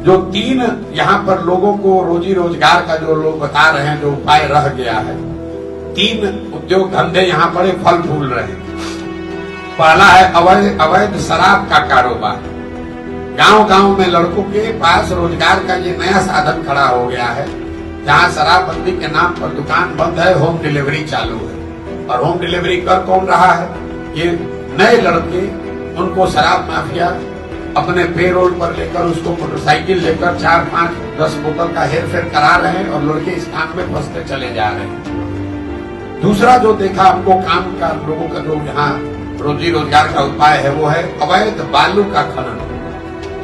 जो तीन यहाँ पर लोगों को रोजी रोजगार का जो लोग बता रहे हैं, जो उपाय रह गया है, तीन उद्योग धंधे यहाँ पर फल फूल रहे हैं। पहला है अवैध शराब का कारोबार। गांव गांव में लड़कों के पास रोजगार का ये नया साधन खड़ा हो गया है, जहां शराबबंदी के नाम पर दुकान बंद है, होम डिलीवरी चालू है। और होम डिलीवरी कर कौन रहा है? ये नए लड़के, उनको शराब माफिया अपने पेरोल पर लेकर, उसको मोटरसाइकिल लेकर 4, 5, 10 बोतल का हेर फेर करा रहे हैं और लड़के इस काम में फंसते चले जा रहे हैं। दूसरा जो देखा हमको काम का, लोगों का जो यहाँ रोजी रोजगार का उपाय है, वो है अवैध बालू का खनन।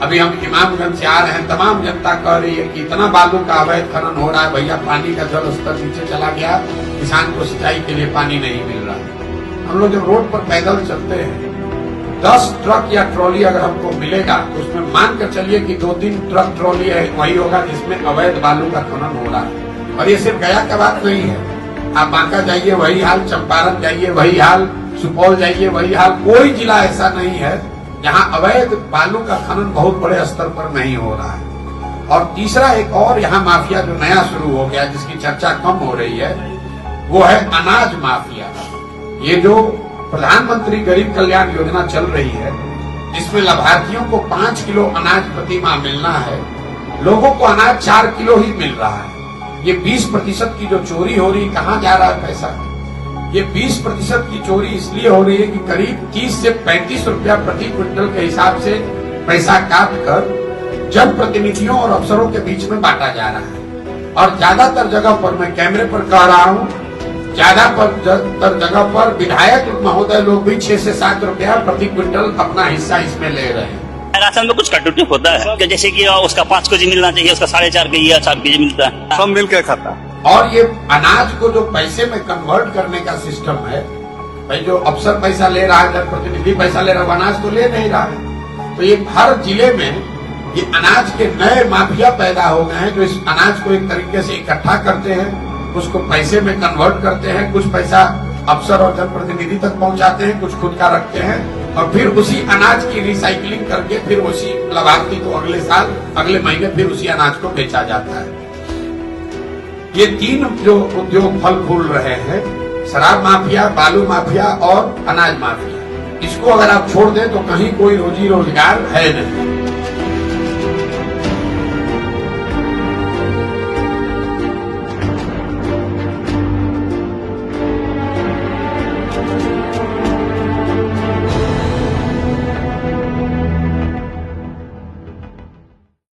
अभी हम इमामगंज से आ रहे हैं, तमाम जनता कह रही है कि इतना बालू का अवैध खनन हो रहा है, भैया पानी का जल स्तर नीचे चला गया, किसान को सिंचाई के लिए पानी नहीं मिल रहा। हम लोग जब रोड पर पैदल चलते हैं, 10 ट्रक या ट्रॉली अगर हमको मिलेगा तो उसमें मान कर चलिए कि 2-3 ट्रक ट्रॉली है, वही होगा जिसमें अवैध बालू का खनन हो रहा है। और ये सिर्फ गया का बात नहीं है, आप बांका जाइए वही हाल, चंपारण जाइए वही हाल, सुपौल जाइए वही हाल। कोई जिला ऐसा नहीं है जहां अवैध बालू का खनन बहुत बड़े स्तर पर नहीं हो रहा है। और तीसरा एक और यहाँ माफिया जो नया शुरू हो गया, जिसकी चर्चा कम हो रही है, वो है अनाज माफिया। ये जो प्रधानमंत्री गरीब कल्याण योजना चल रही है, जिसमें लाभार्थियों को 5 किलो अनाज प्रति माह मिलना है, लोगों को अनाज 4 किलो ही मिल रहा है। ये 20% की जो चोरी हो रही, कहाँ जा रहा है पैसा? ये 20% की चोरी इसलिए हो रही है कि करीब 30 से 35 रुपया प्रति क्विंटल के हिसाब से पैसा काट कर जनप्रतिनिधियों और अफसरों के बीच में बांटा जा रहा है। और ज्यादातर जगह पर, मैं कैमरे पर कह रहा हूँ, ज्यादातर जगह पर विधायक महोदय लोग भी 6 से 7 रुपया प्रति क्विंटल अपना हिस्सा इसमें ले रहे हैं। राशन में कुछ कटौती होता है, जैसे कि उसका 5 केजी मिलना चाहिए, उसका 4.5 केजी या 4 केजी मिलता है, सब मिल के खाता। और ये अनाज को जो पैसे में कन्वर्ट करने का सिस्टम है, भाई जो अफसर पैसा ले रहा है, जनप्रतिनिधि पैसा ले रहा है, अनाज तो ले नहीं रहा है। तो ये हर जिले में ये अनाज के नए माफिया पैदा हो गए हैं, जो इस अनाज को एक तरीके से इकट्ठा करते हैं, उसको पैसे में कन्वर्ट करते हैं, कुछ पैसा अफसर और जनप्रतिनिधि तक पहुंचाते हैं, कुछ खुद का रखते हैं, और फिर उसी अनाज की रिसाइकलिंग करके फिर उसी लाभार्थी को अगले साल, अगले महीने फिर उसी अनाज को बेचा जाता है। ये तीन जो उद्योग फल फूल रहे हैं, शराब माफिया, बालू माफिया और अनाज माफिया, इसको अगर आप छोड़ दें तो कहीं कोई रोजी रोजगार है नहीं।